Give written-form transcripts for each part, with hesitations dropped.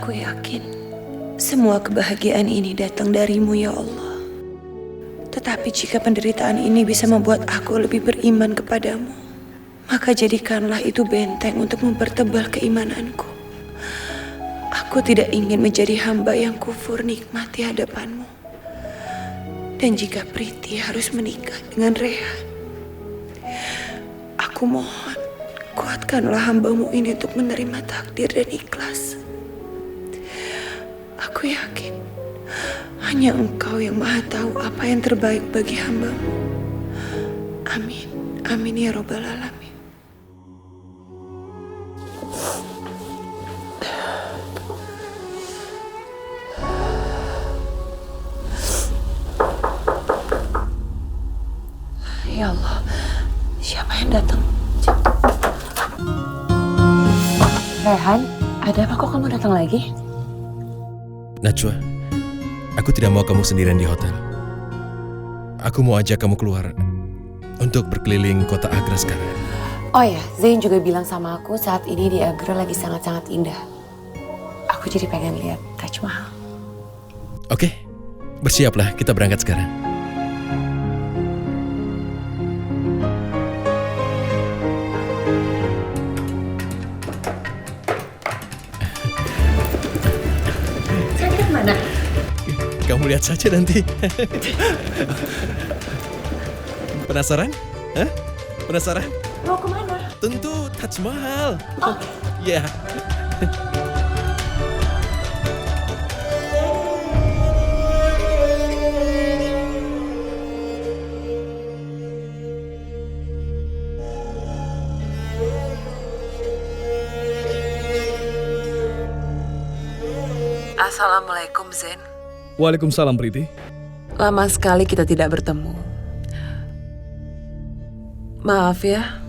Aku yakin semua kebahagiaan ini datang darimu ya Allah. Tetapi jika penderitaan ini bisa membuat aku lebih beriman kepadamu, maka jadikanlah itu benteng untuk mempertebal keimananku. Aku tidak ingin menjadi hamba yang kufur nikmat di hadapanmu. Dan jika Priti harus menikah dengan Rehan, aku mohon kuatkanlah hambamu ini untuk menerima takdir dan ikhlas. Aku yakin hanya Engkau yang Maha tahu apa yang terbaik bagi hambamu. Amin. Amin ya Rabbal Alamin. Ya Allah, siapa yang datang? Rehan, ada apa kok kamu datang lagi? Najwa, aku tidak mau kamu sendirian di hotel. Aku mau ajak kamu keluar untuk berkeliling kota Agra sekarang. Oh ya, Zain juga bilang sama aku saat ini di Agra lagi sangat-sangat indah. Aku jadi pengen lihat Taj Mahal. Oke, bersiaplah, kita berangkat sekarang. Mana? Kamu lihat saja nanti. Penasaran? Hah? Penasaran? Mau kemana? Tentu Taj Mahal. Oh. Ya. Assalamualaikum Zen. Waalaikumsalam Priti. Lama sekali kita tidak bertemu. Maaf ya,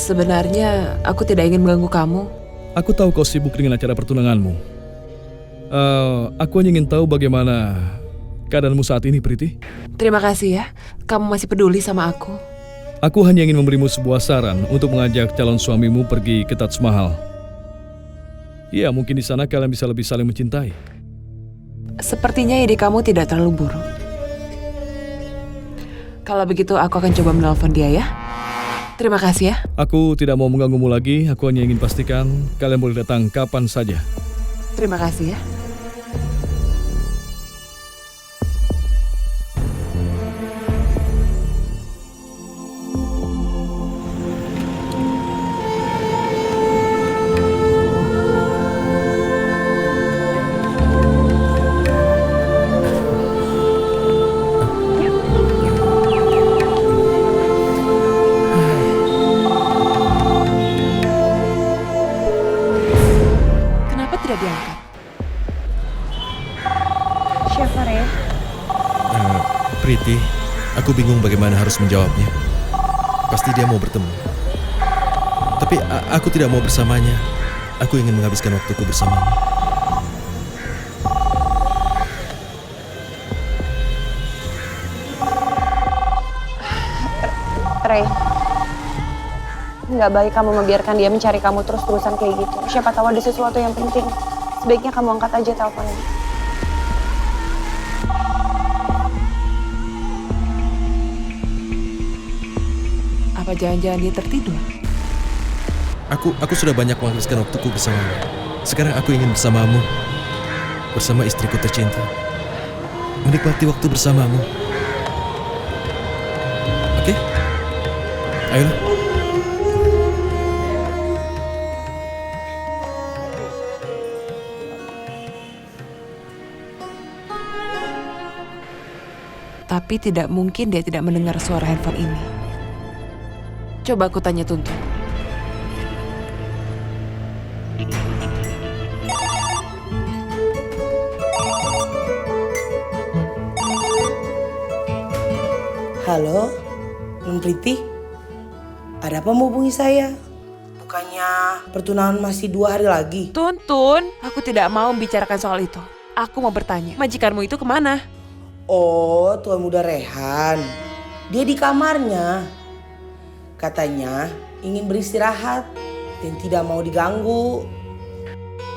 sebenarnya aku tidak ingin mengganggu kamu. Aku tahu kau sibuk dengan acara pertunanganmu. Aku hanya ingin tahu bagaimana keadaanmu saat ini, Priti. Terima kasih ya, kamu masih peduli sama aku. Aku hanya ingin memberimu sebuah saran untuk mengajak calon suamimu pergi ke Taj Mahal. Ya, mungkin di sana kalian bisa lebih saling mencintai. Sepertinya ide kamu tidak terlalu buruk. Kalau begitu aku akan coba menelpon dia ya. Terima kasih ya. Aku tidak mau mengganggumu lagi, aku hanya ingin pastikan kalian boleh datang kapan saja. Terima kasih ya. Kenapa tidak diangkat? Siapa, Re? Priti, aku bingung bagaimana harus menjawabnya. Pasti dia mau bertemu. Tapi aku tidak mau bersamanya. Aku ingin menghabiskan waktuku bersamanya. Re, nggak baik kamu membiarkan dia mencari kamu terus-terusan kayak gitu. Siapa tahu ada sesuatu yang penting. Sebaiknya kamu angkat aja teleponnya. Apa jangan-jangan dia tertidur? Aku sudah banyak menghabiskan waktuku bersamamu. Sekarang aku ingin bersamamu. Bersama istriku tercinta. Menikmati waktu bersamamu. Oke? Ayolah. Tapi tidak mungkin dia tidak mendengar suara handphone ini. Coba aku tanya Tuntun. Halo, Non Priti. Ada apa mau hubungi saya? Bukannya pertunangan masih 2 hari lagi? Tuntun, aku tidak mau membicarakan soal itu. Aku mau bertanya, majikanmu itu kemana? Oh, tuan muda Rehan. Dia di kamarnya. Katanya ingin beristirahat dan tidak mau diganggu.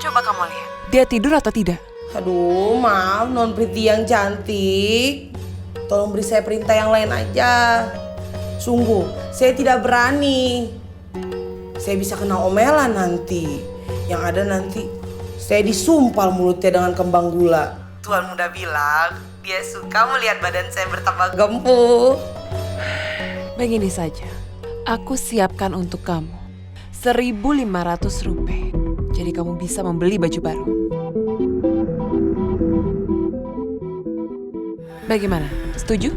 Coba kamu lihat. Dia tidur atau tidak? Aduh, maaf Non Priti yang cantik. Tolong beri saya perintah yang lain aja. Sungguh, saya tidak berani. Saya bisa kena omelan nanti. Yang ada nanti saya disumpal mulutnya dengan kembang gula. Tuan muda bilang dia suka melihat badan saya bertambah gemuk. Begini saja, aku siapkan untuk kamu 1.500 rupiah. Jadi kamu bisa membeli baju baru. Bagaimana? Setuju?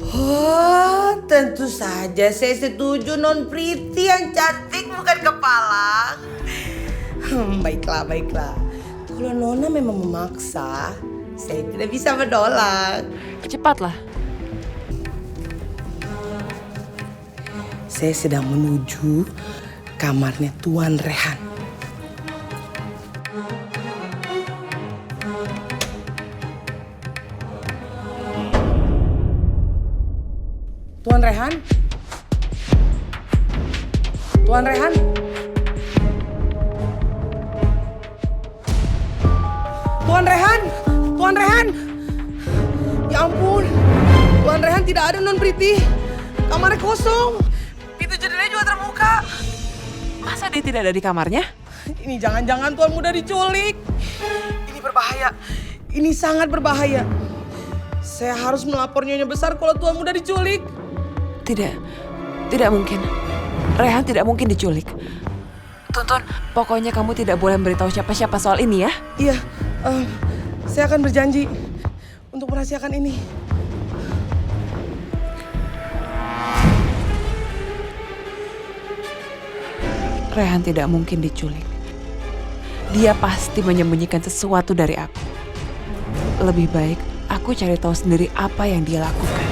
Oh, tentu saja saya setuju Non Priti yang cantik bukan kepala. Baiklah, baiklah. Kalau Nona memang memaksa, saya tidak bisa menolak. Cepatlah. Saya sedang menuju kamarnya Tuan Rehan. Tuan Rehan? Tuan Rehan? Tuan Rehan? Tuan Rehan? Ya ampun, Tuan Rehan tidak ada Non Priti. Kamarnya kosong. Pintu jendelanya juga terbuka. Masa dia tidak ada di kamarnya? Ini jangan-jangan Tuan muda diculik. Ini berbahaya. Ini sangat berbahaya. Saya harus melapor Nyonya Besar kalau Tuan muda diculik. Tidak mungkin. Rehan tidak mungkin diculik. Tuntun, pokoknya kamu tidak boleh memberitahu siapa-siapa soal ini ya. Iya, saya akan berjanji untuk merahasiakan ini. Rehan tidak mungkin diculik. Dia pasti menyembunyikan sesuatu dari aku. Lebih baik aku cari tahu sendiri apa yang dia lakukan.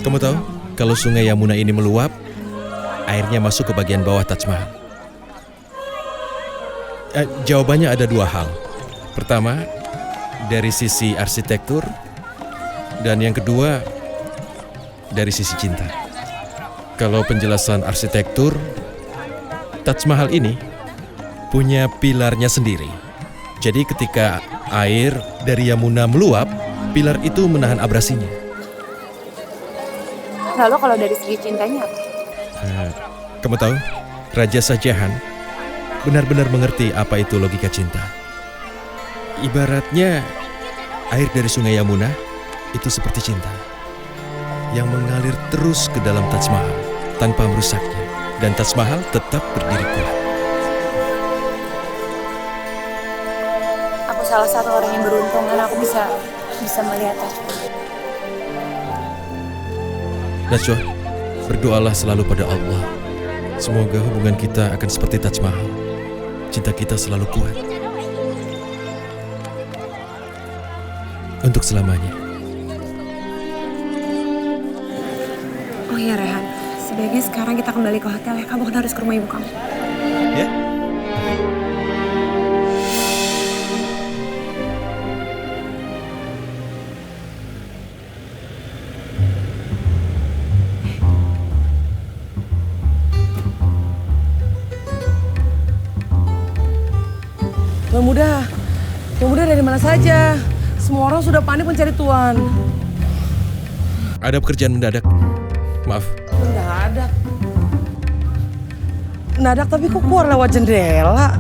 Kamu tahu, kalau sungai Yamuna ini meluap, airnya masuk ke bagian bawah Taj Mahal. Jawabannya ada dua hal. Pertama, dari sisi arsitektur, dan yang kedua, dari sisi cinta. Kalau penjelasan arsitektur, Taj Mahal ini punya pilarnya sendiri. Jadi ketika air dari Yamuna meluap, pilar itu menahan abrasinya. Lalu kalau dari segi cintanya apa? Kamu tahu, Raja Shahjahan benar-benar mengerti apa itu logika cinta. Ibaratnya air dari sungai Yamuna itu seperti cinta yang mengalir terus ke dalam Taj Mahal tanpa merusaknya, dan Taj Mahal tetap berdiri kuat. Aku salah satu orang yang beruntung karena aku bisa melihat Taj Mahal. Najwa, berdoalah selalu pada Allah. Semoga hubungan kita akan seperti Taj Mahal. Cinta kita selalu kuat. Untuk selamanya. Oh iya Rehan, sebaiknya sekarang kita kembali ke hotel ya. Kamu kan harus ke rumah ibu kamu. Ya? Tuan muda dari mana saja? Semua orang sudah panik mencari Tuan. Ada pekerjaan mendadak. Maaf. Mendadak? Mendadak tapi kok keluar lewat jendela?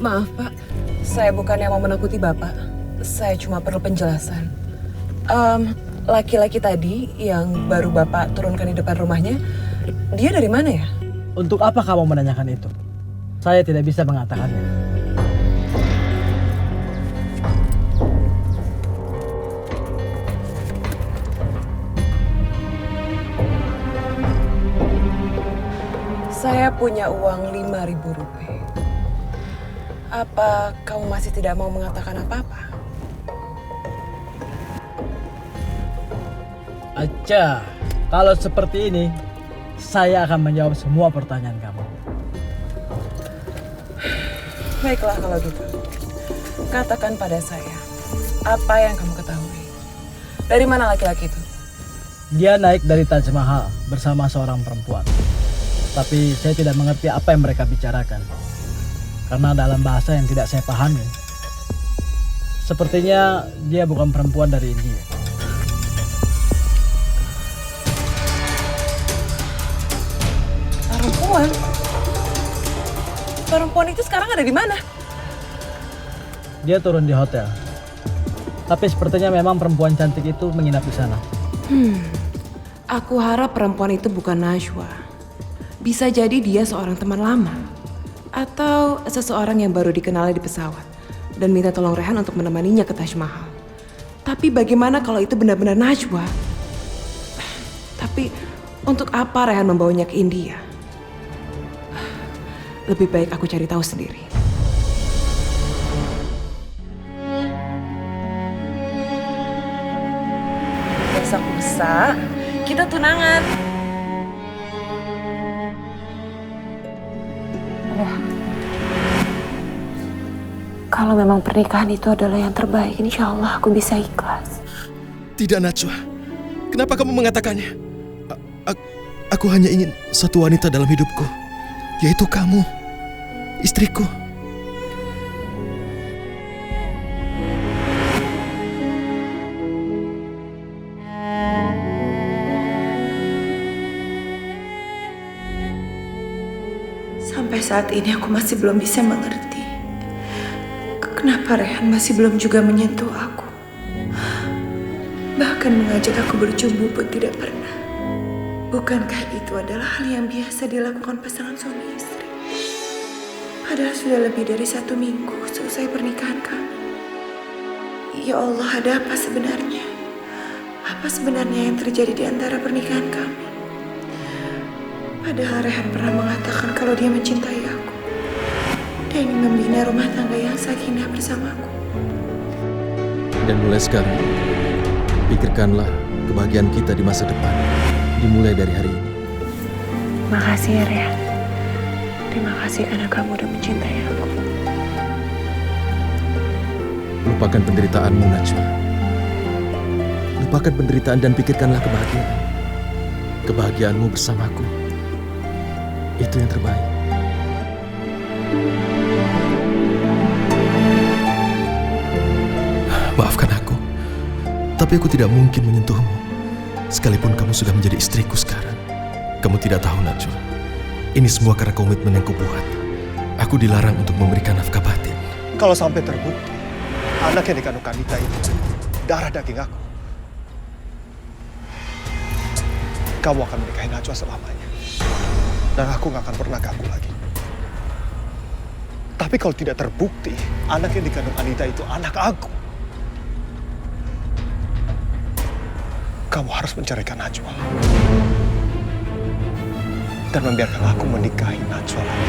Maaf Pak, saya bukan yang mau menakuti Bapak. Saya cuma perlu penjelasan. Laki-laki tadi yang baru Bapak turunkan di depan rumahnya, dia dari mana ya? Untuk apa kamu menanyakan itu? Saya tidak bisa mengatakannya. Saya punya uang 5.000 rupiah. Apa kamu masih tidak mau mengatakan apa-apa? Acha, kalau seperti ini, saya akan menjawab semua pertanyaan kamu. Baiklah kalau gitu. Katakan pada saya, apa yang kamu ketahui? Dari mana laki-laki itu? Dia naik dari Taj Mahal bersama seorang perempuan. Tapi saya tidak mengerti apa yang mereka bicarakan. Karena dalam bahasa yang tidak saya pahami. Sepertinya dia bukan perempuan dari India. Perempuan? Perempuan itu sekarang ada di mana? Dia turun di hotel. Tapi sepertinya memang perempuan cantik itu menginap di sana. Aku harap perempuan itu bukan Najwa. Bisa jadi dia seorang teman lama. Atau seseorang yang baru dikenali di pesawat. Dan minta tolong Rehan untuk menemaninya ke Taj Mahal. Tapi bagaimana kalau itu benar-benar Najwa? Tapi untuk apa Rehan membawanya ke India? Lebih baik aku cari tahu sendiri. Besok lusa, kita tunangan. Kalau memang pernikahan itu adalah yang terbaik, insya Allah aku bisa ikhlas. Tidak, Najwa. Kenapa kamu mengatakannya? Aku hanya ingin satu wanita dalam hidupku, yaitu kamu, istriku. Sampai saat ini aku masih belum bisa mengerti. Kenapa Rehan masih belum juga menyentuh aku. Bahkan mengajak aku berjumpa pun tidak pernah. Bukankah itu adalah hal yang biasa dilakukan pasangan suami istri? Padahal sudah lebih dari 1 minggu selesai pernikahan kami. Ya Allah, ada apa sebenarnya? Apa sebenarnya yang terjadi di antara pernikahan kami? Padahal Rehan pernah mengatakan kalau dia mencintai aku. Dia ingin membina rumah tangga yang sakinah bersamaku. Dan mulai sekarang, pikirkanlah kebahagiaan kita di masa depan. Dimulai dari hari ini. Makasih ya Rehan. Terima kasih karena kamu udah mencintai aku. Lupakan penderitaanmu, Najwa. Lupakan penderitaan dan pikirkanlah kebahagiaan. Kebahagiaanmu bersamaku. Itu yang terbaik. Maafkan aku, tapi aku tidak mungkin menyentuhmu. Sekalipun kamu sudah menjadi istriku sekarang. Kamu tidak tahu, Najwa. Ini semua karena komitmen yang kubuat. Aku dilarang untuk memberikan nafkah batin. Kalau sampai terbukti, anak yang dikandung Kanita itu darah daging aku. Kamu akan menikahi Najwa selamanya. Dan aku gak akan pernah ganggu lagi. Tapi kalau tidak terbukti, anak yang dikandung Anita itu anak aku. Kamu harus menceraikan Najwa. Dan membiarkan aku menikahi Najwa lagi.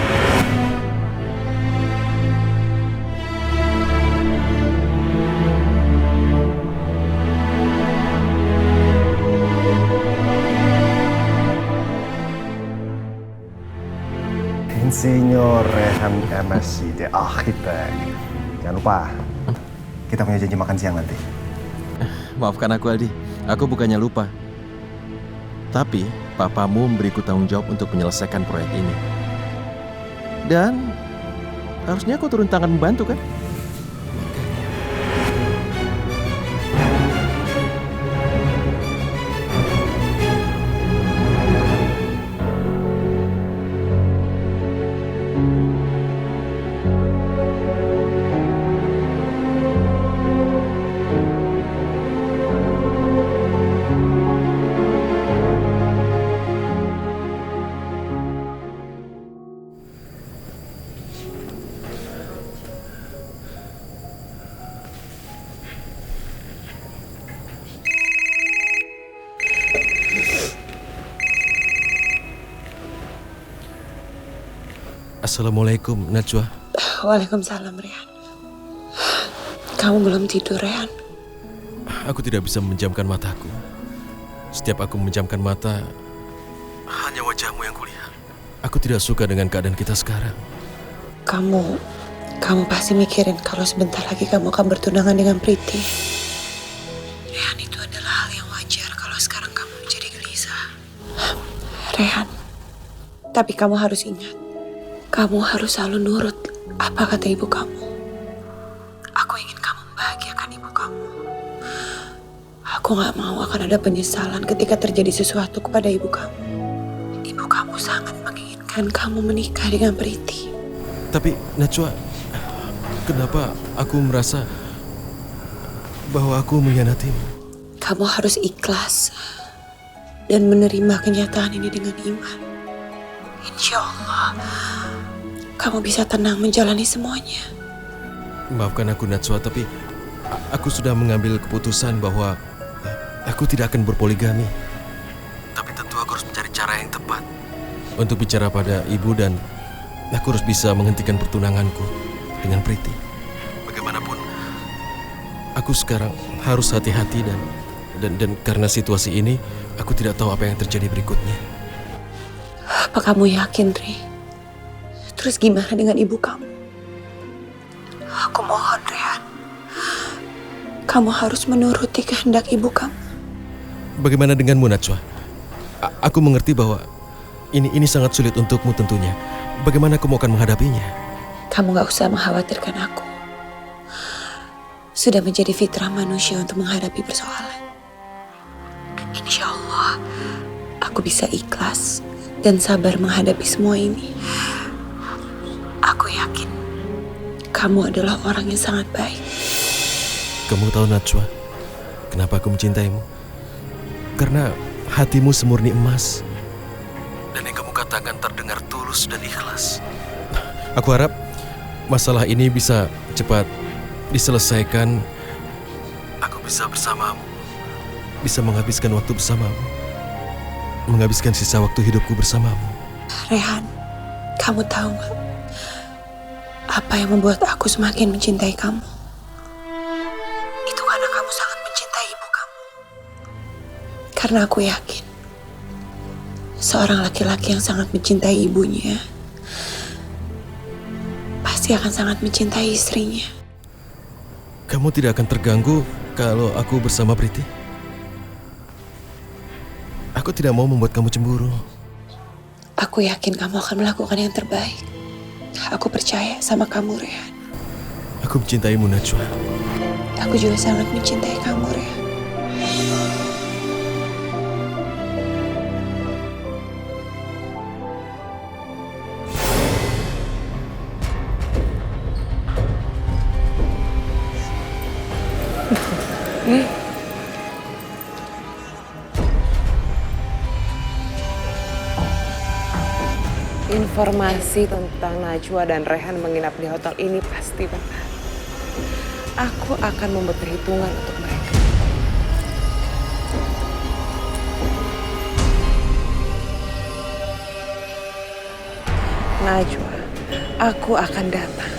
Insinyur Rehan MSc, The Architect. Jangan lupa, kita punya janji makan siang nanti. Maafkan aku, Aldi. Aku bukannya lupa. Tapi, papamu memberiku tanggung jawab untuk menyelesaikan proyek ini. Dan, harusnya aku turun tangan membantu, kan? Assalamualaikum, Najwa. Waalaikumsalam, Rehan. Kamu belum tidur, Rehan? Aku tidak bisa memejamkan mataku. Setiap aku memejamkan mata, hanya wajahmu yang kulihat. Aku tidak suka dengan keadaan kita sekarang. Kamu pasti mikirin kalau sebentar lagi kamu akan bertunangan dengan Priti. Rehan, itu adalah hal yang wajar kalau sekarang kamu menjadi gelisah. Rehan, tapi kamu harus ingat, kamu harus selalu nurut apa kata ibu kamu. Aku ingin kamu membahagiakan ibu kamu. Aku gak mau akan ada penyesalan ketika terjadi sesuatu kepada ibu kamu. Ibu kamu sangat menginginkan kamu menikah dengan Priti. Tapi, Najwa, kenapa aku merasa bahwa aku mengkhianatimu? Kamu harus ikhlas dan menerima kenyataan ini dengan iman. Insya Allah, kamu bisa tenang menjalani semuanya. Maafkan aku, Najwa, tapi aku sudah mengambil keputusan bahwa aku tidak akan berpoligami. Tapi tentu aku harus mencari cara yang tepat untuk bicara pada ibu, dan aku harus bisa menghentikan pertunanganku dengan Priti. Bagaimanapun, aku sekarang harus hati-hati dan karena situasi ini, aku tidak tahu apa yang terjadi berikutnya. Apa kamu yakin, Ri? Terus gimana dengan ibu kamu? Aku mohon, Rehan. Kamu harus menuruti kehendak ibu kamu. Bagaimana denganmu, Najwa? Aku mengerti bahwa ini sangat sulit untukmu tentunya. Bagaimana kamu akan menghadapinya? Kamu gak usah mengkhawatirkan aku. Sudah menjadi fitrah manusia untuk menghadapi persoalan. Insya Allah, aku bisa ikhlas dan sabar menghadapi semua ini. Aku yakin kamu adalah orang yang sangat baik. Kamu tahu, Najwa, kenapa aku mencintaimu? Karena hatimu semurni emas. Dan yang kamu katakan terdengar tulus dan ikhlas. Aku harap masalah ini bisa cepat diselesaikan. Aku bisa bersamamu, bisa menghabiskan waktu bersamamu, menghabiskan sisa waktu hidupku bersamamu. Rehan, kamu tahu gak apa yang membuat aku semakin mencintai kamu? Itu karena kamu sangat mencintai ibu kamu. Karena aku yakin seorang laki-laki yang sangat mencintai ibunya pasti akan sangat mencintai istrinya. Kamu tidak akan terganggu kalau aku bersama Priti? Aku tidak mau membuat kamu cemburu. Aku yakin kamu akan melakukan yang terbaik. Aku percaya sama kamu, Rehan. Aku mencintaimu, Najwa. Aku juga sangat mencintai kamu, Rehan. Informasi tentang Najwa dan Rehan menginap di hotel ini pasti benar. Aku akan membuat perhitungan untuk mereka. Najwa, aku akan datang.